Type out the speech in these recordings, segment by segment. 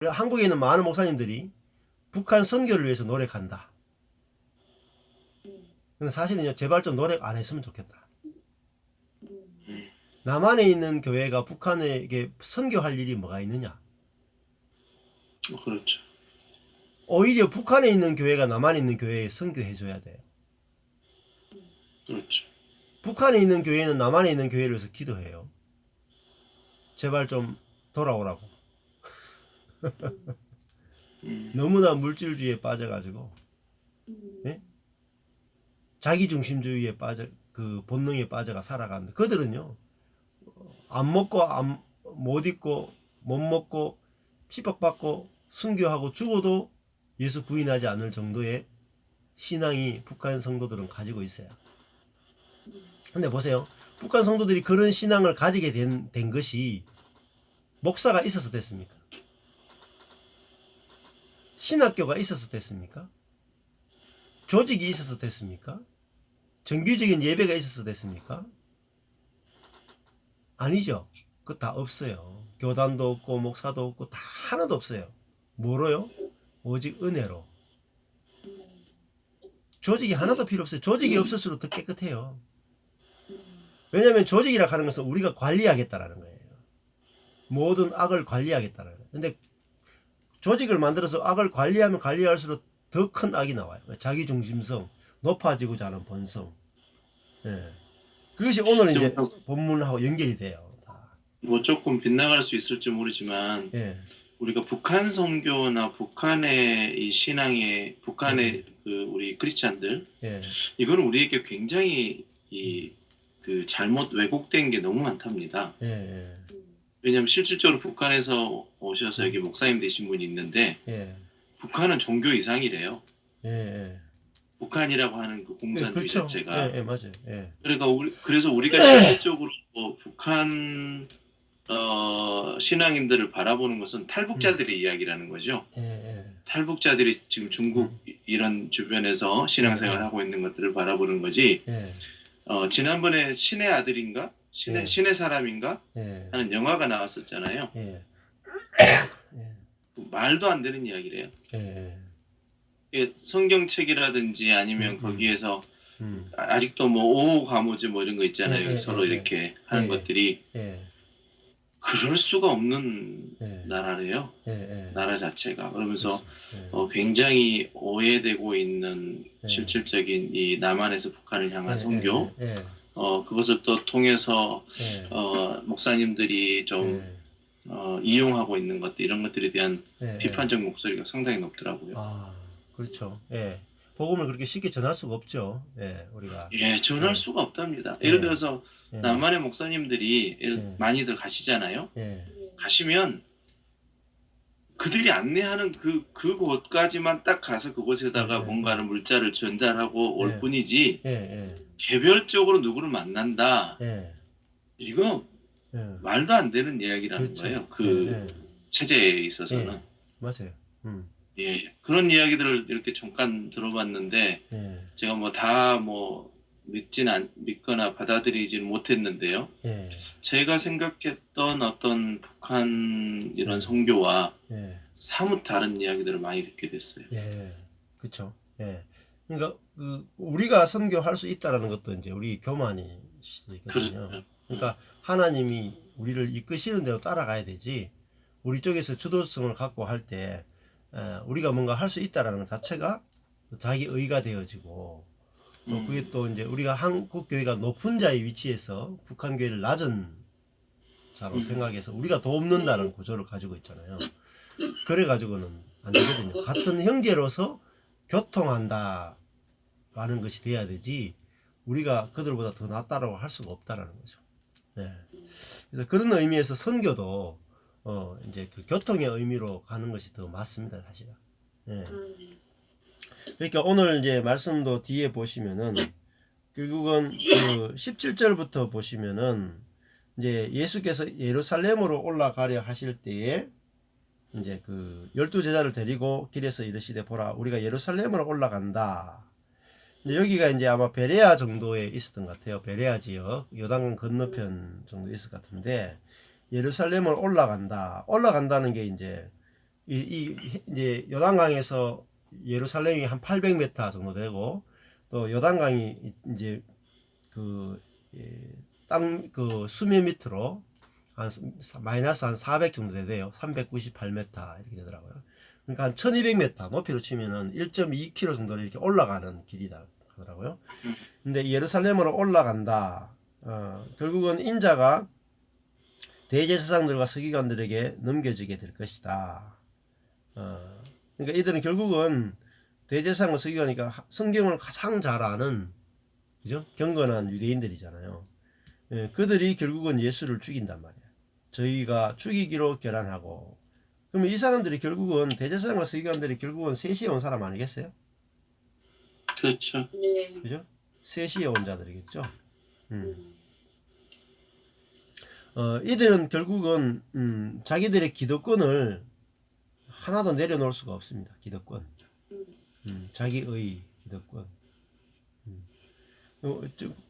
한국에 있는 많은 목사님들이 북한 선교를 위해서 노력한다. 근데 사실은요, 제발 좀 노력 안 했으면 좋겠다. 남한에 있는 교회가 북한에게 선교할 일이 뭐가 있느냐? 그렇죠. 오히려 북한에 있는 교회가 남한에 있는 교회에 선교해줘야 돼요. 그렇죠. 북한에 있는 교회는 남한에 있는 교회를 위해서 기도해요. 제발 좀 돌아오라고. 너무나 물질주의에 빠져가지고, 예? 자기중심주의에 빠져, 그 본능에 빠져가 살아가는데, 그들은요, 안 먹고, 못 입고, 못 먹고, 핍박받고, 순교하고 죽어도 예수 부인하지 않을 정도의 신앙이 북한 성도들은 가지고 있어요. 근데 보세요. 북한 성도들이 그런 신앙을 가지게 된 것이 목사가 있어서 됐습니까? 신학교가 있어서 됐습니까? 조직이 있어서 됐습니까? 정규적인 예배가 있어서 됐습니까? 아니죠. 그거 다 없어요. 교단도 없고 목사도 없고 다 하나도 없어요. 뭐로요? 오직 은혜로. 조직이 하나도 필요 없어요. 조직이 없을수록 더 깨끗해요. 왜냐하면 조직이라 하는 것은 우리가 관리하겠다라는 거예요. 모든 악을 관리하겠다라는 거예요. 근데 조직을 만들어서 악을 관리하면 관리할수록 더 큰 악이 나와요. 자기중심성, 높아지고자 하는 본성. 예. 그것이 오늘 이제 본문하고 연결이 돼요. 다. 뭐 조금 빗나갈 수 있을지 모르지만 예. 우리가 북한 선교나 북한의 이 신앙의 북한의 그 우리 크리스찬들 예. 이거는 우리에게 굉장히 이 그 잘못 왜곡된 게 너무 많답니다. 예. 왜냐하면 실질적으로 북한에서 오셔서 여기 목사님 되신 분이 있는데 예. 북한은 종교 이상이래요. 예. 북한이라고 하는 그 공산주의 그렇죠. 자체가. 예, 맞아요. 예. 그러니까 그래서 우리가 실질적으로 북한 신앙인들을 바라보는 것은 탈북자들의 이야기라는 거죠. 예. 탈북자들이 지금 중국 이런 주변에서 신앙생활을 하고 있는 것들을 바라보는 거지. 예. 지난번에 신의 아들인가? 신의 사람인가? 예. 하는 영화가 나왔었잖아요. 예. 말도 안 되는 이야기래요. 예. 이게 성경책이라든지 아니면 거기에서 아직도 뭐 오호과모제 뭐 이런 거 있잖아요. 서로 이렇게 하는 것들이 그럴 수가 없는 나라래요. 나라 자체가. 그러면서 굉장히 오해되고 있는 실질적인 이 남한에서 북한을 향한 선교 그것을 또 통해서 목사님들이 좀 이용하고 있는 것들 이런 것들에 대한 비판적 목소리가 상당히 높더라고요. 아, 그렇죠. 예. 복음을 그렇게 쉽게 전할 수가 없죠. 예, 우리가. 전할 수가 없답니다. 예를 들어서 남한의 목사님들이 많이들 가시잖아요. 가시면 그들이 안내하는 그곳까지만 딱 가서 그곳에다가 뭔가를 물자를 전달하고 올 뿐이지 개별적으로 누구를 만난다. 이거 말도 안 되는 이야기라는 그렇죠. 거예요. 그 체제에 있어서는. 맞아요. 그런 이야기들을 이렇게 잠깐 들어봤는데 제가 뭐 다 믿거나 받아들이지는 못했는데요. 제가 생각했던 어떤 북한 이런 선교와 사뭇 다른 이야기들을 많이 듣게 됐어요. 그렇죠. 그러니까 우리가 선교할 수 있다라는 것도 이제 우리 교만이 수도 있거든요. 그러니까 하나님이 우리를 이끄시는 대로 따라가야 되지. 우리 쪽에서 주도성을 갖고 할 때 우리가 뭔가 할 수 있다라는 것 자체가 자기 의가 되어지고 또 그게 또 이제 우리가 한국 교회가 높은 자의 위치에서 북한 교회를 낮은 자로 생각해서 우리가 돕는다는 구조를 가지고 있잖아요. 그래 가지고는 안 되거든요. 같은 형제로서 교통한다라는 것이 돼야 되지 우리가 그들보다 더 낫다라고 할 수가 없다라는 거죠. 그래서 그런 의미에서 선교도 이제 그 교통의 의미로 가는 것이 더 맞습니다, 사실은. 그러니까 오늘 이제 말씀도 뒤에 보시면은 결국은 그 17절부터 보시면은 이제 예수께서 예루살렘으로 올라가려 하실 때에 이제 그 12제자를 데리고 길에서 이르시되 보라 우리가 예루살렘으로 올라간다. 이제 여기가 이제 아마 베레아 정도에 있었던 것 같아요. 베레아 지역 요단강 건너편 정도 있을 것 같은데 예루살렘을 올라간다. 올라간다는 게 이제 이제 요단강에서 예루살렘이 한 800m 정도 되고, 또 요단강이 이제 땅 수면 밑으로 한 마이너스 한 400 정도 돼요. 398m 이렇게 되더라고요. 그러니까 한 1200m 높이로 치면은 1.2km 정도로 이렇게 올라가는 길이다 하더라고요. 근데 예루살렘으로 올라간다. 결국은 인자가 대제사장들과 서기관들에게 넘겨지게 될 것이다. 그러니까 이들은 결국은 대제사장과 서기관이니까 성경을 가장 잘 아는, 그죠? 경건한 유대인들이잖아요. 예, 그들이 결국은 예수를 죽인단 말이에요. 저희가 죽이기로 결단하고. 그러면 이 사람들이 결국은 대제사장과 서기관들이 결국은 셋이 온 사람 아니겠어요? 그렇죠. 그죠? 셋이 온 자들이겠죠. 이들은 결국은 자기들의 기득권을 하나도 내려놓을 수가 없습니다. 기득권. 자기의 기득권.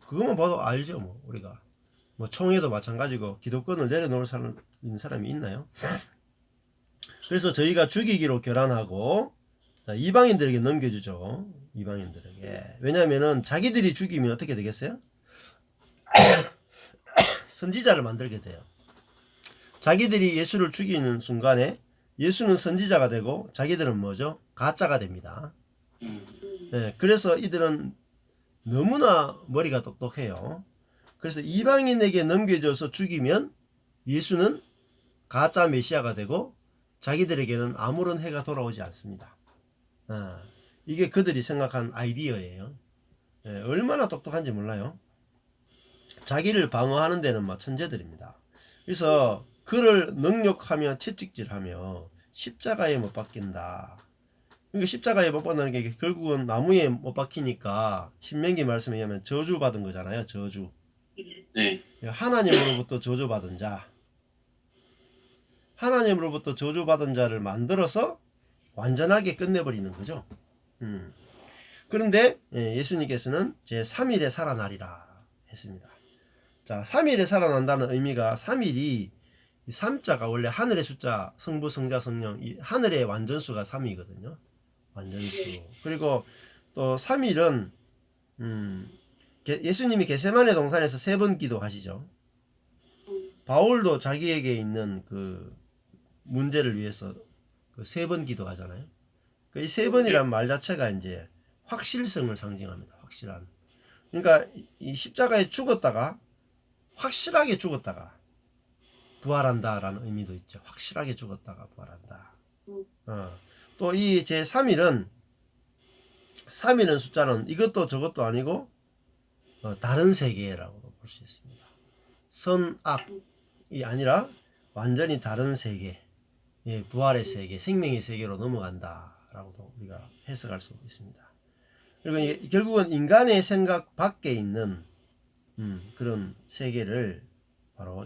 그것만 봐도 알죠, 뭐 우리가. 뭐 총회도 마찬가지고 기득권을 내려놓을 사람이 있나요? 그래서 저희가 죽이기로 결단하고 이방인들에게 넘겨주죠. 이방인들에게. 왜냐하면은 자기들이 죽이면 어떻게 되겠어요? 선지자를 만들게 돼요. 자기들이 예수를 죽이는 순간에 예수는 선지자가 되고 자기들은 뭐죠? 가짜가 됩니다. 네, 그래서 이들은 너무나 머리가 똑똑해요. 그래서 이방인에게 넘겨줘서 죽이면 예수는 가짜 메시아가 되고 자기들에게는 아무런 해가 돌아오지 않습니다. 이게 그들이 생각한 아이디어예요. 네, 얼마나 똑똑한지 몰라요. 자기를 방어하는 데는 막 천재들입니다. 그래서 그를 능욕하며 채찍질하며 십자가에 못 박힌다. 그러니까 십자가에 못 박는 게 결국은 나무에 못 박히니까 신명기 말씀에 의하면 저주받은 거잖아요. 저주. 네. 하나님으로부터 저주받은 자. 하나님으로부터 저주받은 자를 만들어서 완전하게 끝내버리는 거죠. 그런데 예수님께서는 제3일에 살아나리라 했습니다. 자, 3일에 살아난다는 의미가 3일이 3자가 원래 하늘의 숫자, 성부, 성자, 성령, 이 하늘의 완전수가 3이거든요. 완전수. 그리고 또 3일은 예수님이 겟세마네 동산에서 3번 기도하시죠. 바울도 자기에게 있는 그 문제를 위해서 그 3번 기도하잖아요. 이 3번이란 말 자체가 이제 확실성을 상징합니다. 확실한. 그러니까 이 십자가에 죽었다가 확실하게 죽었다가 부활한다라는 의미도 있죠. 확실하게 죽었다가 부활한다. 또 이 제3일은 3일은 숫자는 이것도 저것도 아니고 다른 세계라고도 볼 수 있습니다. 선악이 아니라 완전히 다른 세계, 부활의 세계, 생명의 세계로 넘어간다라고도 우리가 해석할 수 있습니다. 그리고 이게 결국은 인간의 생각 밖에 있는 그런 세계를 바로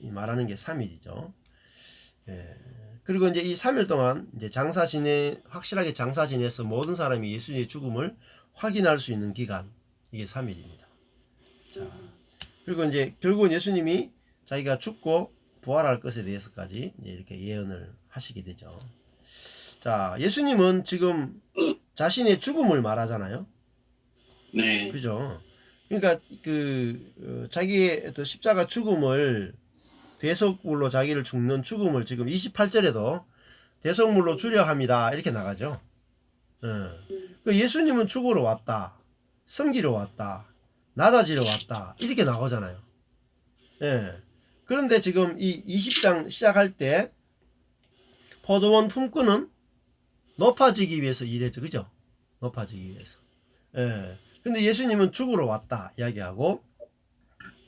말하는 게 3일이죠. 그리고 이제 이 3일 동안 이제 확실하게 장사 지내서 모든 사람이 예수님의 죽음을 확인할 수 있는 기간, 이게 3일입니다. 자, 그리고 이제 결국은 예수님이 자기가 죽고 부활할 것에 대해서까지 이제 이렇게 예언을 하시게 되죠. 자, 예수님은 지금 자신의 죽음을 말하잖아요. 네. 그죠? 그러니까 자기의 어떤 십자가 죽음을 대속물로 자기를 죽는 죽음을 지금 28절에도 대속물로 주려 합니다. 이렇게 나가죠. 예수님은 죽으러 왔다. 섬기러 왔다. 낮아지러 왔다. 이렇게 나오잖아요. 그런데 지금 이 20장 시작할 때 포도원 품꾼은 높아지기 위해서 일했죠. 그죠? 높아지기 위해서. 근데 예수님은 죽으러 왔다 이야기하고,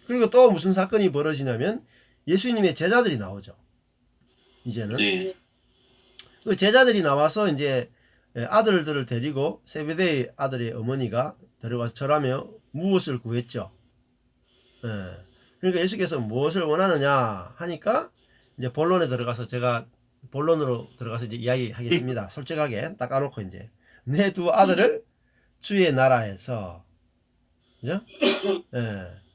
그리고 또 무슨 사건이 벌어지냐면 예수님의 제자들이 나오죠. 이제는. 네. 그 제자들이 나와서 이제 아들들을 데리고 세베대의 아들의 어머니가 데려가서 절하며 무엇을 구했죠. 그러니까 예수께서 무엇을 원하느냐 하니까 이제 본론으로 들어가서 이제 이야기하겠습니다. 솔직하게 딱 까놓고 이제 내 두 아들을 주의 나라에서, 그죠?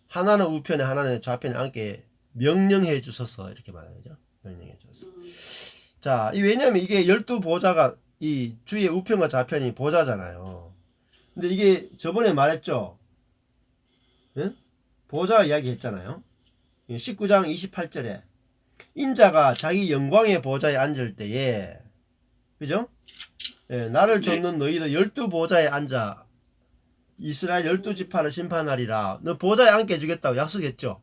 하나는 우편에 하나는 좌편에 앉게 명령해 주소서, 이렇게 말하죠. 명령해 주소서. 자, 왜냐면 이게 12보좌가 이 주의 우편과 좌편이 보좌잖아요. 근데 이게 저번에 말했죠. 응? 보좌 이야기 했잖아요. 19장 28절에 인자가 자기 영광의 보좌에 앉을 때에, 그죠? 예, 나를 좇는 너희도 12보좌에 앉아 이스라엘 12지파를 심판하리라. 너 보좌에 앉게 해주겠다고 약속했죠.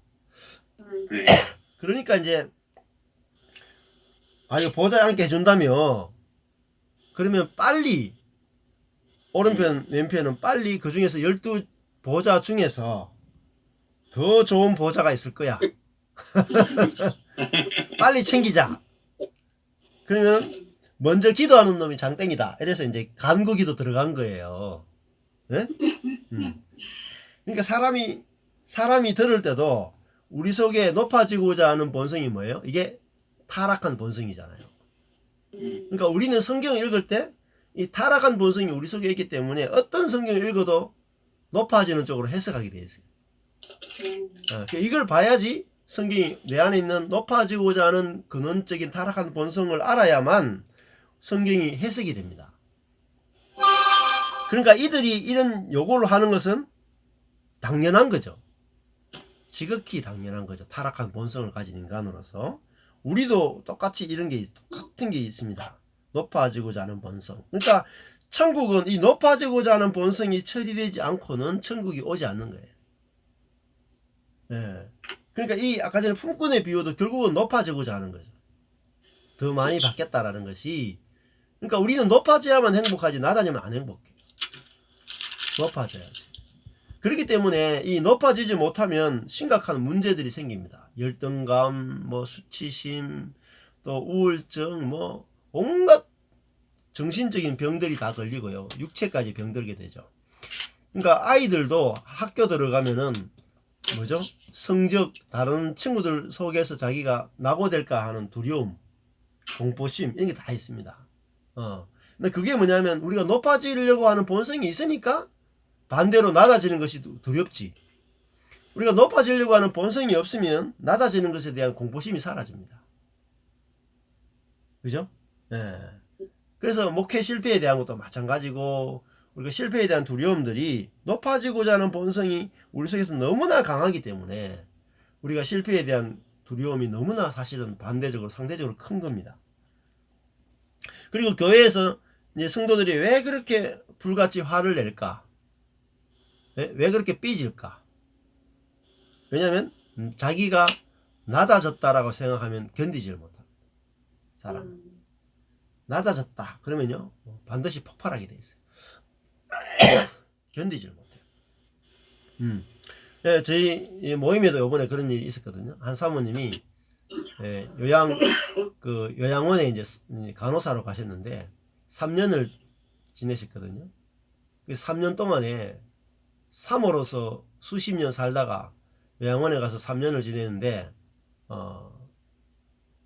그러니까 이제 아니 보좌에 앉게 해준다며 그러면 빨리 오른편 왼편은 빨리 그 중에서 12보좌 중에서 더 좋은 보좌가 있을 거야. 빨리 챙기자. 그러면 먼저 기도하는 놈이 장땡이다. 이래서 이제 간구기도 들어간 거예요. 네? 그러니까 사람이 들을 때도 우리 속에 높아지고자 하는 본성이 뭐예요? 이게 타락한 본성이잖아요. 그러니까 우리는 성경을 읽을 때 이 타락한 본성이 우리 속에 있기 때문에 어떤 성경을 읽어도 높아지는 쪽으로 해석하게 되어 있어요. 이걸 봐야지 성경이 내 안에 있는 높아지고자 하는 근원적인 타락한 본성을 알아야만 성경이 해석이 됩니다. 그러니까 이들이 이런 요구를 하는 것은 당연한 거죠. 지극히 당연한 거죠. 타락한 본성을 가진 인간으로서 우리도 똑같이 이런 게 같은 게 있습니다. 높아지고자 하는 본성. 그러니까 천국은 이 높아지고자 하는 본성이 처리되지 않고는 천국이 오지 않는 거예요. 예. 그러니까 이 아까 전에 품꾼의 비유도 결국은 높아지고자 하는 거죠. 더 많이 받겠다라는 것이. 그러니까 우리는 높아져야만 행복하지 낮아지면 안 행복해. 높아져야지. 그렇기 때문에 이 높아지지 못하면 심각한 문제들이 생깁니다. 열등감, 뭐 수치심, 또 우울증, 뭐 온갖 정신적인 병들이 다 걸리고요. 육체까지 병들게 되죠. 그러니까 아이들도 학교 들어가면은 뭐죠? 성적, 다른 친구들 속에서 자기가 낙오될까 하는 두려움, 공포심 이런 게 다 있습니다. 근데 그게 뭐냐면 우리가 높아지려고 하는 본성이 있으니까 반대로 낮아지는 것이 두렵지. 우리가 높아지려고 하는 본성이 없으면 낮아지는 것에 대한 공포심이 사라집니다. 그죠? 예. 그래서 목회 실패에 대한 것도 마찬가지고 우리가 실패에 대한 두려움들이 높아지고자 하는 본성이 우리 속에서 너무나 강하기 때문에 우리가 실패에 대한 두려움이 너무나 사실은 반대적으로 상대적으로 큰 겁니다. 그리고 교회에서 이제 성도들이 왜 그렇게 불같이 화를 낼까? 왜 그렇게 삐질까? 왜냐하면 자기가 낮아졌다라고 생각하면 견디질 못합니다. 사람 낮아졌다 그러면요 반드시 폭발하게 돼 있어요. 견디질 못해요. 예, 저희 모임에도 이번에 그런 일이 있었거든요. 한 사모님이 요양원에 이제 간호사로 가셨는데 3년을 지내셨거든요. 그 3년 동안에 사모로서 수십 년 살다가 요양원에 가서 3년을 지내는데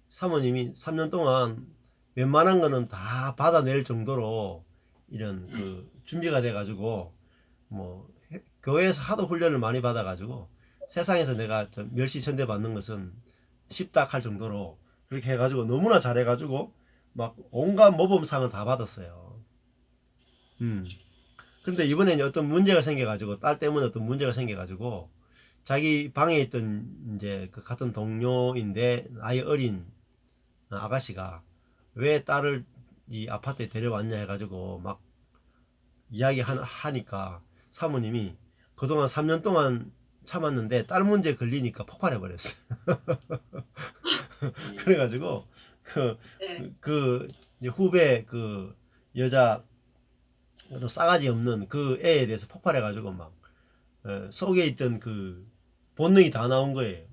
사모님이 3년 동안 웬만한 거는 다 받아낼 정도로 이런 그 준비가 돼 가지고 뭐 교회에서 하도 훈련을 많이 받아 가지고 세상에서 내가 멸시천대 받는 것은 쉽다 할 정도로 그렇게 해 가지고 너무나 잘해 가지고 막 온갖 모범상을 다 받았어요. 근데 이번에 어떤 문제가 생겨 가지고 딸 때문에 어떤 문제가 생겨 가지고 자기 방에 있던 이제 그 같은 동료인데 아이 어린 아가씨가 왜 딸을 이 아파트에 데려왔냐 해가지고 막 이야기하니까 사모님이 그동안 3년 동안 참았는데 딸 문제 걸리니까 폭발해버렸어요. 그래가지고 그 후배 그 여자 싸가지 없는 그 애에 대해서 폭발해가지고 막 속에 있던 그 본능이 다 나온 거예요.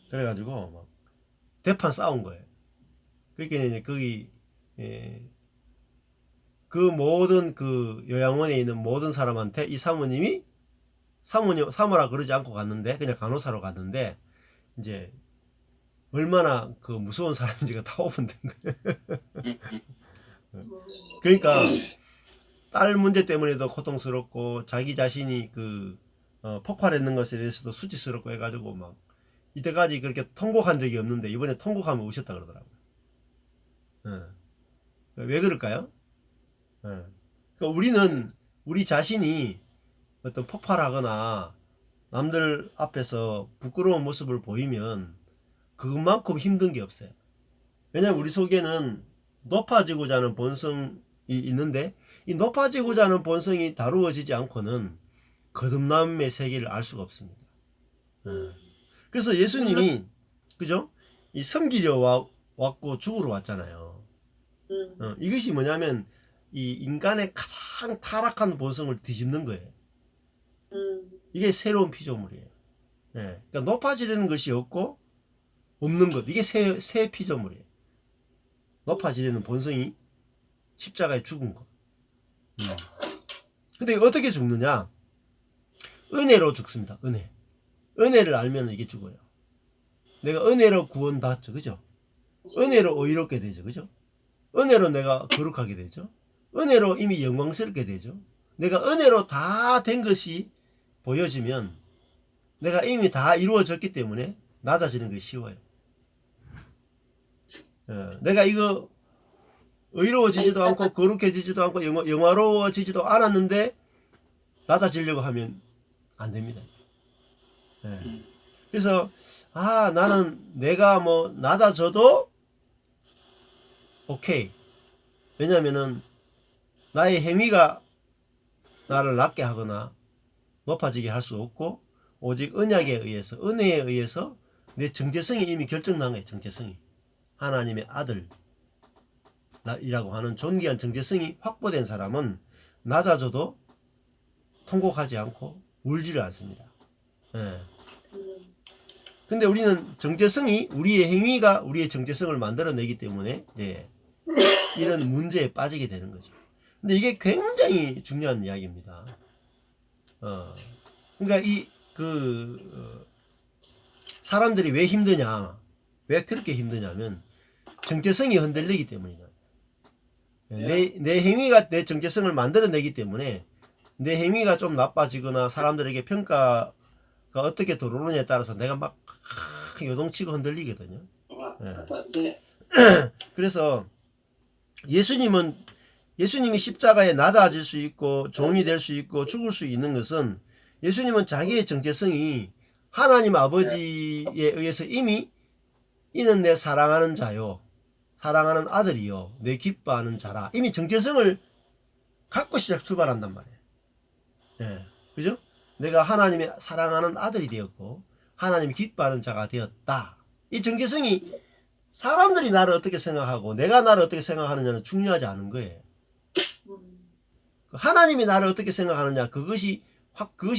그래가지고 막 대판 싸운 거예요. 그러니까 이제 거기 그 모든 그 요양원에 있는 모든 사람한테 이 사모님이 사모라 그러지 않고 갔는데 그냥 간호사로 갔는데 이제 얼마나 그 무서운 사람인지가 다 오픈된 거예요. 그러니까 딸 문제 때문에도 고통스럽고 자기 자신이 그 폭발했는 것에 대해서도 수치스럽고 해가지고 막 이때까지 그렇게 통곡한 적이 없는데 이번에 통곡하면 우셨다 그러더라고요. 왜 그럴까요? 그러니까 우리는 우리 자신이 어떤 폭발하거나 남들 앞에서 부끄러운 모습을 보이면 그것만큼 힘든 게 없어요. 왜냐면 우리 속에는 높아지고자 하는 본성이 있는데 이 높아지고자 하는 본성이 다루어지지 않고는 거듭남의 세계를 알 수가 없습니다. 그래서 예수님이 그죠? 이 섬기려 왔고 죽으러 왔잖아요. 이것이 뭐냐면 이 인간의 가장 타락한 본성을 뒤집는 거예요. 이게 새로운 피조물이에요. 그러니까 높아지려는 것이 없고 없는 것. 이게 새 피조물이에요. 높아지려는 본성이 십자가에 죽은 것. 근데 어떻게 죽느냐? 은혜로 죽습니다. 은혜를 알면 이게 죽어요. 내가 은혜로 구원받죠. 그죠? 은혜로 의롭게 되죠. 그죠? 은혜로 내가 거룩하게 되죠. 은혜로 이미 영광스럽게 되죠. 내가 은혜로 다 된 것이 보여지면 내가 이미 다 이루어졌기 때문에 낮아지는 것이 쉬워요. 내가 이거 의로워지지도 않고 거룩해지지도 않고 영화로워지지도 않았는데 낮아지려고 하면 안 됩니다. 그래서 나는 내가 뭐 낮아져도 오케이. 왜냐면은 나의 행위가 나를 낮게 하거나 높아지게 할 수 없고 오직 언약에 의해서 은혜에 의해서 내 정체성이 이미 결정난 거예요. 정체성이 하나님의 아들이라고 하는 존귀한 정체성이 확보된 사람은 낮아져도 통곡하지 않고 울지를 않습니다. 근데 우리는 정체성이 우리의 행위가 우리의 정체성을 만들어내기 때문에 이런 문제에 빠지게 되는 거죠. 근데 이게 굉장히 중요한 이야기입니다. 그러니까 사람들이 왜 힘드냐, 왜 그렇게 힘드냐면 정체성이 흔들리기 때문이다. 내 행위가 내 정체성을 만들어내기 때문에 내 행위가 좀 나빠지거나 사람들에게 평가가 어떻게 들어오느냐에 따라서 내가 막 요동치고 흔들리거든요. 그래서 예수님이 십자가에 낮아질 수 있고 종이 될 수 있고 죽을 수 있는 것은 예수님은 자기의 정체성이 하나님 아버지에 의해서 이미 이는 내 사랑하는 자요, 사랑하는 아들이요, 내 기뻐하는 자라, 이미 정체성을 갖고 출발한단 말이에요. 그죠? 내가 하나님의 사랑하는 아들이 되었고 하나님이 기뻐하는 자가 되었다. 이 정체성이 사람들이 나를 어떻게 생각하고 내가 나를 어떻게 생각하느냐는 중요하지 않은 거예요. 하나님이 나를 어떻게 생각하느냐, 그것이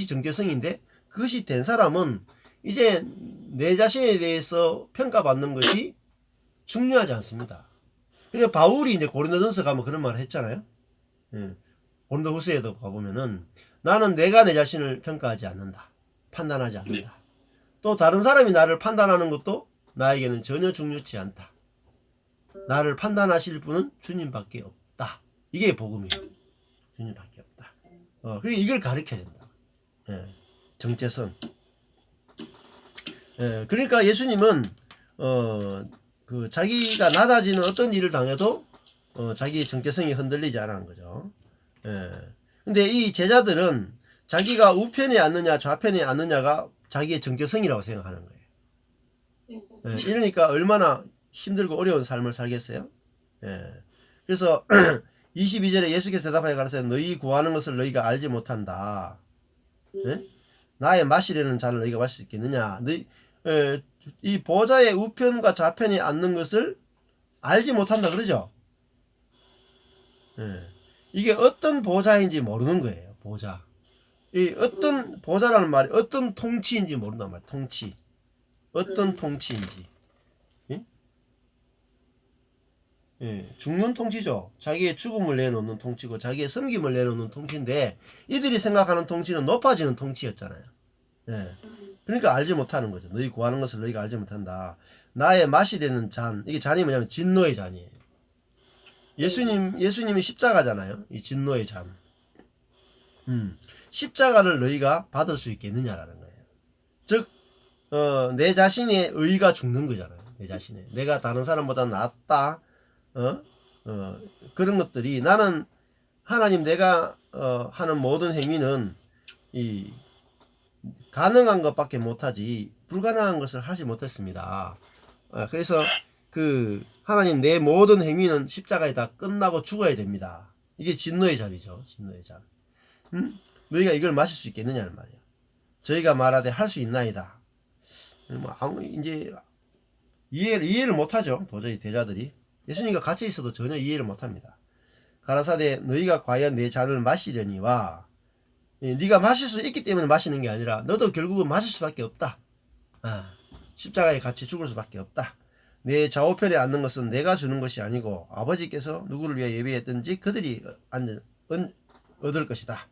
정체성인데, 그것이 된 사람은 이제 내 자신에 대해서 평가받는 것이 중요하지 않습니다. 그러니까 바울이 이제 고린도전서 가면 그런 말을 했잖아요. 고린도후서에도 가보면은 나는 내가 내 자신을 평가하지 않는다, 판단하지 않는다. 또 다른 사람이 나를 판단하는 것도 나에게는 전혀 중요치 않다. 나를 판단하실 분은 주님밖에 없다. 이게 복음이에요. 주님밖에 없다. 그러니까 이걸 가르쳐야 된다. 정체성. 그러니까 예수님은 자기가 낮아지는 어떤 일을 당해도 자기의 정체성이 흔들리지 않은 거죠. 근데 이 제자들은 자기가 우편에 앉느냐 좌편에 앉느냐가 자기의 정체성이라고 생각하는 거예요. 이러니까 얼마나 힘들고 어려운 삶을 살겠어요? 그래서 22절에 예수께서 대답하여 가라사대 너희 구하는 것을 너희가 알지 못한다. 나의 마시려는 잔을 너희가 마실 수 있겠느냐? 이 보좌의 우편과 좌편에 앉는 것을 알지 못한다 그러죠? 이게 어떤 보좌인지 모르는 거예요. 보좌. 이 어떤 보좌라는 말이 어떤 통치인지 모른단 말이에요. 통치. 어떤 통치인지. 죽는 통치죠. 자기의 죽음을 내놓는 통치고 자기의 섬김을 내놓는 통치인데 이들이 생각하는 통치는 높아지는 통치였잖아요. 그러니까 알지 못하는 거죠. 너희 구하는 것을 너희가 알지 못한다. 나의 마시려는 잔, 이게 잔이 뭐냐면 진노의 잔이에요. 예수님이 십자가잖아요. 이 진노의 잔. 십자가를 너희가 받을 수 있겠느냐라는 거예요. 즉 내 자신의 의가 죽는 거잖아요. 내 자신의. 내가 다른 사람보다 낫다. 그런 것들이 나는 하나님 내가 하는 모든 행위는 이 가능한 것밖에 못하지 불가능한 것을 하지 못했습니다. 그래서 그 하나님 내 모든 행위는 십자가에 다 끝나고 죽어야 됩니다. 이게 진노의 잔이죠. 진노의 잔. 너희가 이걸 마실 수 있겠느냐는 말이에요. 저희가 말하되 할 수 있나이다. 뭐 이제 이해를 못하죠. 도저히 대자들이 예수님과 같이 있어도 전혀 이해를 못합니다. 가라사대 너희가 과연 내 잔을 마시려니와 네가 마실 수 있기 때문에 마시는 게 아니라 너도 결국은 마실 수밖에 없다. 십자가에 같이 죽을 수밖에 없다. 내 좌우편에 앉는 것은 내가 주는 것이 아니고 아버지께서 누구를 위해 예비했든지 그들이 얻을 것이다.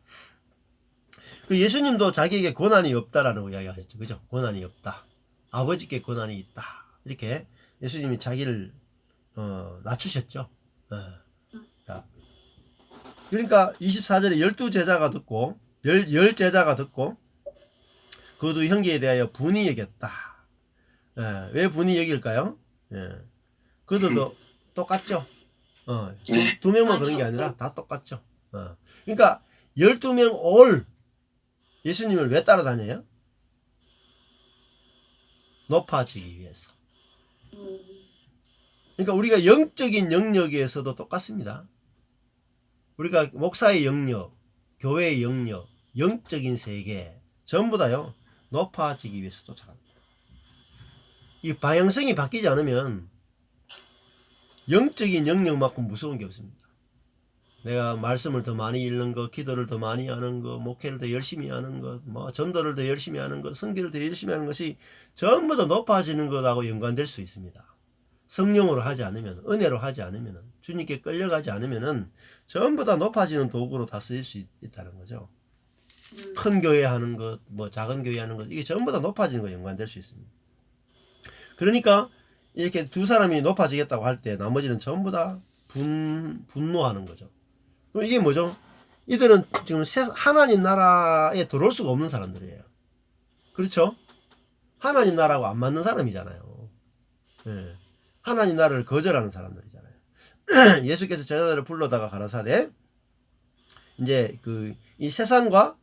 그 예수님도 자기에게 권한이 없다라는 이야기하셨죠. 그죠? 권한이 없다. 아버지께 권한이 있다. 이렇게 예수님이 자기를 낮추셨죠. 자, 그러니까 24절에 12제자가 듣고 열 제자가 듣고 그 두 형제에 대하여 분이 여겼다. 왜 분이 여길까요? 그들도 똑같죠. 두 명만 그런 게 아니라 다 똑같죠. 그러니까 12명 올 예수님을 왜 따라다녀요? 높아지기 위해서. 그러니까 우리가 영적인 영역에서도 똑같습니다. 우리가 목사의 영역, 교회의 영역, 영적인 세계 전부 다요 높아지기 위해서 쫓아갑니다. 이 방향성이 바뀌지 않으면 영적인 영역만큼 무서운 게 없습니다. 내가 말씀을 더 많이 읽는 것, 기도를 더 많이 하는 것, 목회를 더 열심히 하는 것, 뭐 전도를 더 열심히 하는 것, 선교를 더 열심히 하는 것이 전부 다 높아지는 것하고 연관될 수 있습니다. 성령으로 하지 않으면, 은혜로 하지 않으면, 주님께 끌려가지 않으면 전부 다 높아지는 도구로 다 쓰일 수 있다는 거죠. 큰 교회 하는 것, 뭐 작은 교회 하는 것, 이게 전부 다 높아지는 거 연관될 수 있습니다. 그러니까 이렇게 두 사람이 높아지겠다고 할 때 나머지는 전부 다 분노하는 거죠. 그럼 이게 뭐죠? 이들은 지금 하나님 나라에 들어올 수가 없는 사람들이에요. 그렇죠? 하나님 나라하고 안 맞는 사람이잖아요. 예. 하나님 나라를 거절하는 사람들이잖아요. 예수께서 제자들을 불러다가 가라사대 이제 이 세상과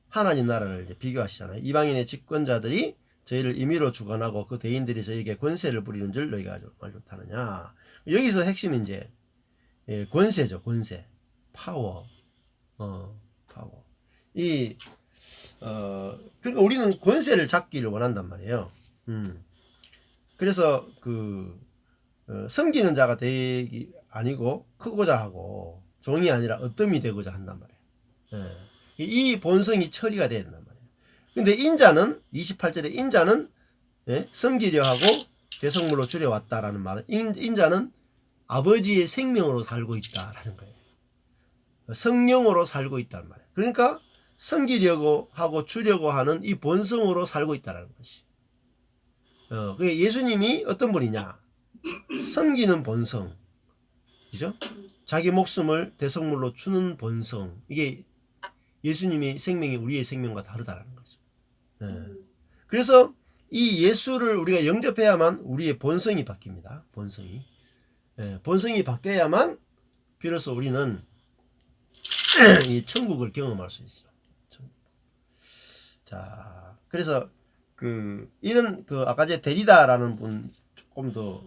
하나님 나라를 이제 비교하시잖아요. 이방인의 집권자들이 저희를 임의로 주관하고 그 대인들이 저희에게 권세를 부리는 줄 너희가 말 못하느냐. 여기서 핵심이 이제 권세죠. 권세. 파워. 파워. 그러니까 우리는 권세를 잡기를 원한단 말이에요. 그래서 섬기는 자가 되기 아니고 크고자 하고 종이 아니라 어뜸이 되고자 한단 말이에요. 이 본성이 처리가 돼야 된단 말이에요. 근데 인자는 28절에 인자는 섬기려 하고 대성물로 줄여왔다라는 말은 인자는 아버지의 생명으로 살고 있다라는 거예요. 성령으로 살고 있다는 말이에요. 그러니까 섬기려고 하고 주려고 하는 이 본성으로 살고 있다는 것이. 예수님이 어떤 분이냐? 섬기는 본성. 그죠? 자기 목숨을 대성물로 주는 본성. 이게 예수님의 생명이 우리의 생명과 다르다는 거죠. 그래서 이 예수를 우리가 영접해야만 우리의 본성이 바뀝니다. 본성이. 본성이 바뀌어야만 비로소 우리는 이 천국을 경험할 수 있어요. 자, 그래서 이런 아까 제 데리다라는 분 조금 더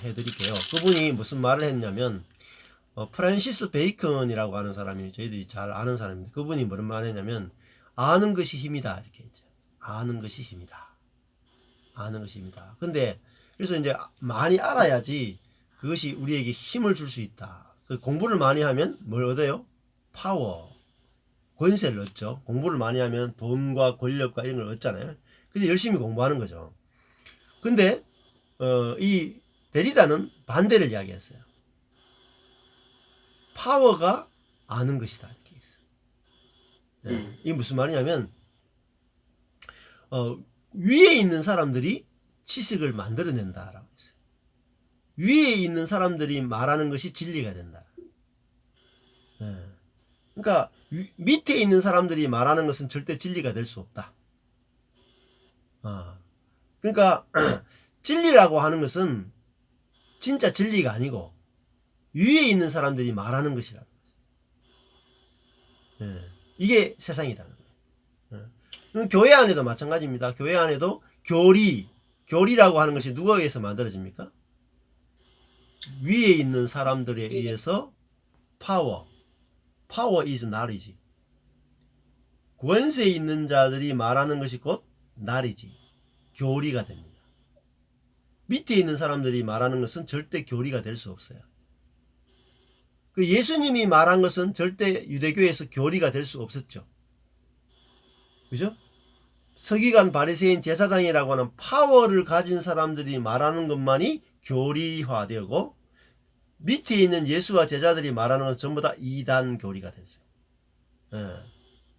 해드릴게요. 그분이 무슨 말을 했냐면 프란시스 베이컨이라고 하는 사람이 저희들이 잘 아는 사람인데 그분이 무슨 말을 했냐면 아는 것이 힘이다 이렇게 했죠. 아는 것이 힘이다. 아는 것이 힘이다. 근데 그래서 이제 많이 알아야지 그것이 우리에게 힘을 줄 수 있다. 공부를 많이 하면 뭘 얻어요? 파워, 권세를 얻죠. 공부를 많이 하면 돈과 권력과 이런 걸 얻잖아요. 그래서 열심히 공부하는 거죠. 근데 이 데리다는 반대를 이야기했어요. 파워가 아는 것이다 이렇게 했어요. 이게 무슨 말이냐면 위에 있는 사람들이 지식을 만들어낸다라고 했어요. 위에 있는 사람들이 말하는 것이 진리가 된다. 그러니까 밑에 있는 사람들이 말하는 것은 절대 진리가 될 수 없다. 그러니까 진리라고 하는 것은 진짜 진리가 아니고 위에 있는 사람들이 말하는 것이라는 거죠. 예. 이게 세상이라는 거예요. 예. 교회 안에도 마찬가지입니다. 교회 안에도 교리라고 하는 것이 누가 의해서 만들어집니까? 위에 있는 사람들에 의해서 power is knowledge. 권세 있는 자들이 말하는 것이 곧 knowledge, 교리가 됩니다. 밑에 있는 사람들이 말하는 것은 절대 교리가 될 수 없어요. 그 예수님이 말한 것은 절대 유대교에서 교리가 될 수 없었죠. 그죠? 서기관, 바리새인, 제사장이라고 하는 파워를 가진 사람들이 말하는 것만이 교리화되고, 밑에 있는 예수와 제자들이 말하는 건 전부 다 이단 교리가 됐어요. 예.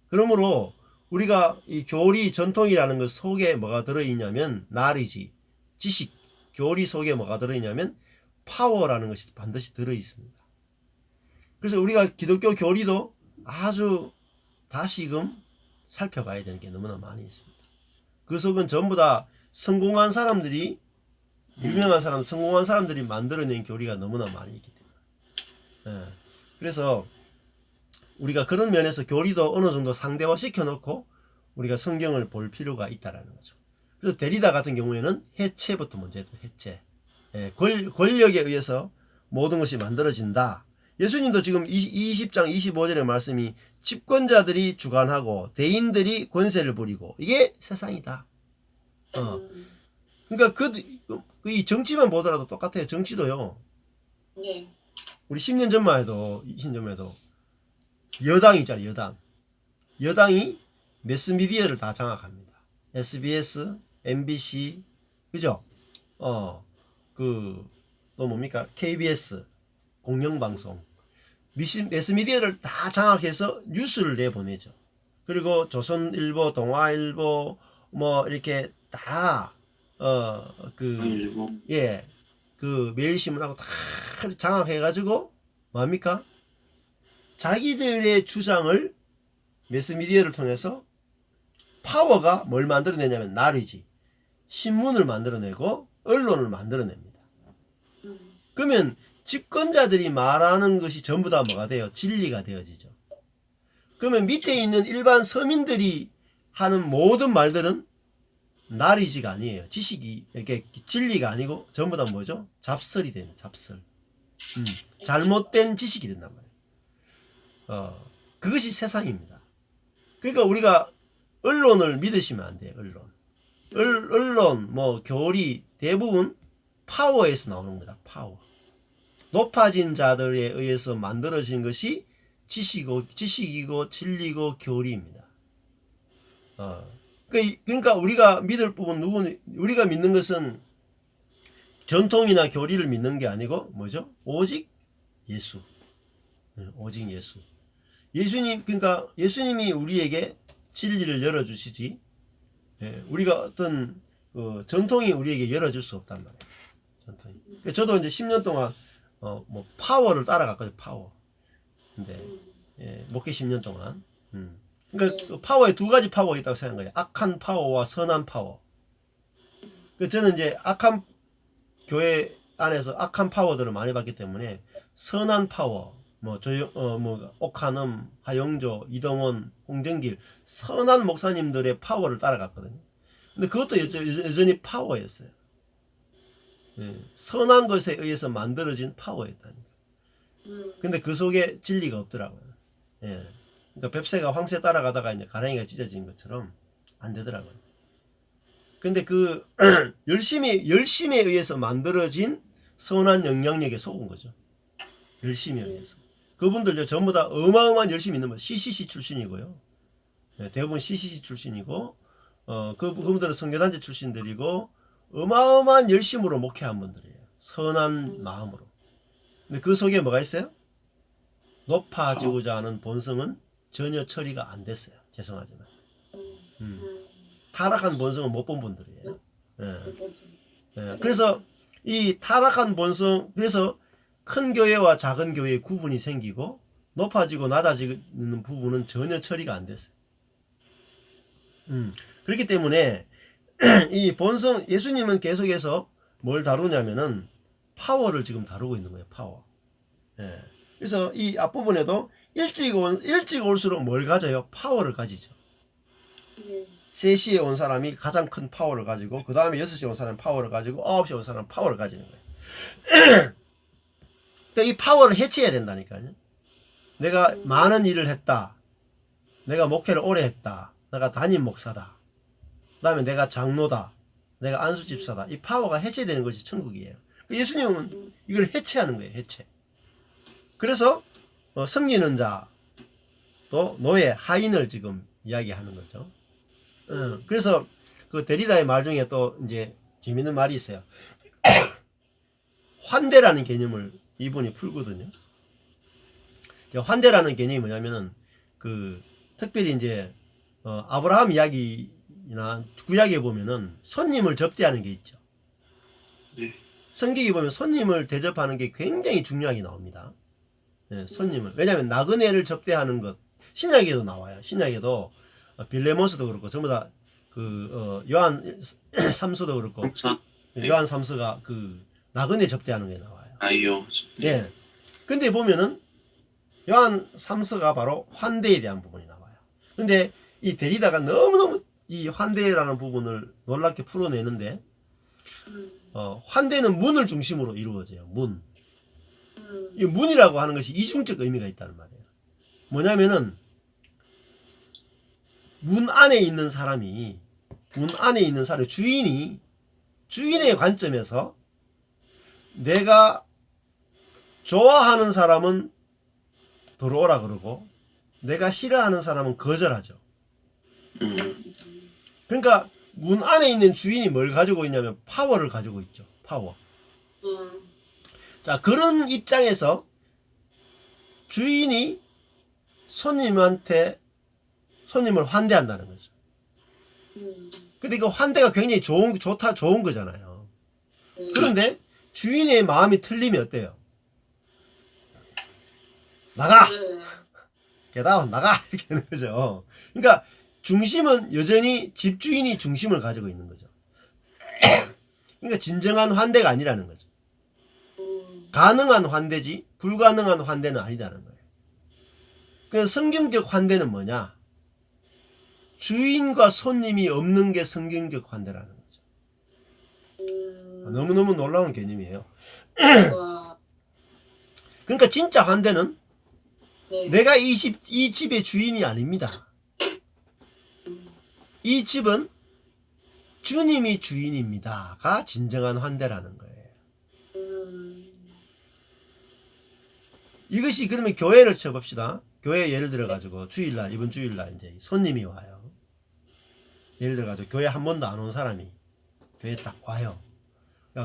그러므로 우리가 이 교리 전통이라는 것 속에 뭐가 들어있냐면 나리지, 지식, 교리 속에 뭐가 들어있냐면 파워라는 것이 반드시 들어있습니다. 그래서 우리가 기독교 교리도 아주 다시금 살펴봐야 되는 게 너무나 많이 있습니다. 그 속은 전부 다 성공한 사람들이, 유명한 사람, 성공한 사람들이 만들어낸 교리가 너무나 많이 있기 때문에. 예. 그래서 우리가 그런 면에서 교리도 어느 정도 상대화 시켜놓고 우리가 성경을 볼 필요가 있다라는 거죠. 그래서 데리다 같은 경우에는 해체부터 먼저 해도 해체. 예. 권력에 의해서 모든 것이 만들어진다. 예수님도 지금 20장 25절의 말씀이 집권자들이 주관하고 대인들이 권세를 부리고 이게 세상이다. 그러니까 이 정치만 보더라도 똑같아요. 정치도요. 네. 우리 10년 전만 해도 20년 전만 해도 여당이 있잖아요. 여당이 매스미디어를 다 장악합니다. SBS, MBC, 그죠? 또 뭡니까? KBS, 공영방송. 매스미디어를 다 장악해서 뉴스를 내보내죠. 그리고 조선일보, 동아일보, 뭐, 이렇게 다, 매일신문하고 다 장악해가지고, 뭡니까? 자기들의 주장을 매스미디어를 통해서 파워가 뭘 만들어내냐면 나르지. 신문을 만들어내고, 언론을 만들어냅니다. 그러면 집권자들이 말하는 것이 전부 다 뭐가 돼요? 진리가 되어지죠. 그러면 밑에 있는 일반 서민들이 하는 모든 말들은 나리지가 아니에요. 지식이, 이렇게 진리가 아니고 전부 다 뭐죠? 잡설이 됩니다. 잡설. 잘못된 지식이 된단 말이에요. 그것이 세상입니다. 그러니까 우리가 언론을 믿으시면 안 돼요. 언론, 뭐 교리 대부분 파워에서 나오는 겁니다. 파워. 높아진 자들에 의해서 만들어진 것이 지식이고 진리고 교리입니다. 그러니까 우리가 믿을 부분 우리가 믿는 것은 전통이나 교리를 믿는 게 아니고 뭐죠? 오직 예수. 오직 예수. 그러니까 예수님이 우리에게 진리를 열어주시지. 우리가 어떤 전통이 우리에게 열어줄 수 없단 말이에요. 전통이. 그러니까 저도 이제 10년 동안 파워를 따라갔거든요. 파워. 근데 목회 10년 동안. 그러니까 그 파워에 두 가지 파워가 있다고 생각해요. 악한 파워와 선한 파워. 저는 이제 악한 교회 안에서 악한 파워들을 많이 봤기 때문에 선한 파워, 옥한음, 하영조, 이동원, 홍정길 선한 목사님들의 파워를 따라갔거든요. 근데 그것도 여전히 파워였어요. 선한 것에 의해서 만들어진 파워였다니까. 근데 그 속에 진리가 없더라고요. 그러니까 뱁새가 황새 따라가다가 이제 가랑이가 찢어진 것처럼 안 되더라고요. 근데 그 열심에 의해서 만들어진 선한 영향력에 속은 거죠. 열심에 의해서. 그분들 전부 다 어마어마한 열심이 있는 거예요. CCC 출신이고요. 대부분 CCC 출신이고, 그분들은 선교단체 출신들이고, 어마어마한 열심으로 목회한 분들이에요. 선한 마음으로. 근데 그 속에 뭐가 있어요? 높아지고자 하는 본성은 전혀 처리가 안 됐어요. 죄송하지만. 타락한 본성은 못 본 분들이에요. 그래서 이 타락한 본성, 그래서 큰 교회와 작은 교회의 구분이 생기고 높아지고 낮아지는 부분은 전혀 처리가 안 됐어요. 그렇기 때문에 이 본성, 예수님은 계속해서 뭘 다루냐면은 파워를 지금 다루고 있는 거예요. 파워. 예. 그래서 이 앞부분에도 일찍 올수록 뭘 가져요? 파워를 가지죠. 3시에 온 사람이 가장 큰 파워를 가지고, 그 다음에 6시에 온 사람이 파워를 가지고, 9시에 온 사람은 파워를 가지는 거예요. 그러니까 이 파워를 해체해야 된다니까요. 내가 많은 일을 했다. 내가 목회를 오래 했다. 내가 담임 목사다. 그 다음에 내가 장로다. 내가 안수집사다. 이 파워가 해체되는 것이 천국이에요. 예수님은 이걸 해체하는 거예요. 해체. 그래서 섬기는 자, 또 노예, 하인을 지금 이야기하는 거죠. 그래서 그 데리다의 말 중에 또 이제 재밌는 말이 있어요. 환대라는 개념을 이분이 풀거든요. 환대라는 개념이 뭐냐면은 그 특별히 이제 아브라함 이야기나 구약에 보면은 손님을 접대하는 게 있죠. 네. 성경에 보면 손님을 대접하는 게 굉장히 중요하게 나옵니다. 네, 손님을. 왜냐하면 나그네를 접대하는 것 신약에도 나와요. 신약에도 빌레몬스도 그렇고 전부 다 그 요한 3서도 그렇고 네. 요한 3서가 그 나그네 접대하는 게 나와요. 아이요. 예. 근데 보면은 요한 3서가 바로 환대에 대한 부분이 나와요. 근데 이 데리다가 너무너무 이 환대라는 부분을 놀랍게 풀어내는데 환대는 문을 중심으로 이루어져요. 문. 이 문이라고 하는 것이 이중적 의미가 있다는 말이에요. 뭐냐면은 문 안에 있는 사람이 주인의 관점에서 내가 좋아하는 사람은 들어오라 그러고 내가 싫어하는 사람은 거절하죠. 그러니까 문 안에 있는 주인이 뭘 가지고 있냐면 파워를 가지고 있죠. 파워. 자, 그런 입장에서 주인이 손님을 환대한다는 거죠. 근데 그 환대가 굉장히 좋은 거잖아요. 그런데 주인의 마음이 틀리면 어때요? 나가! 게다운 나가! 이렇게 하는 거죠. 그러니까 중심은 여전히 집주인이 중심을 가지고 있는 거죠. 그러니까 진정한 환대가 아니라는 거죠. 가능한 환대지 불가능한 환대는 아니다는 거예요. 그래서 성경적 환대는 뭐냐? 주인과 손님이 없는 게 성경적 환대라는 거죠. 너무너무 놀라운 개념이에요. 그러니까 진짜 환대는 내가 이 집의 주인이 아닙니다. 이 집은 주님이 주인입니다가 진정한 환대라는 거예요. 이것이 그러면 교회를 쳐봅시다. 교회 예를 들어 가지고 주일날 이번 주일날 이제 손님이 와요. 예를 들어 가지고 교회 한 번도 안 온 사람이 교회 딱 와요.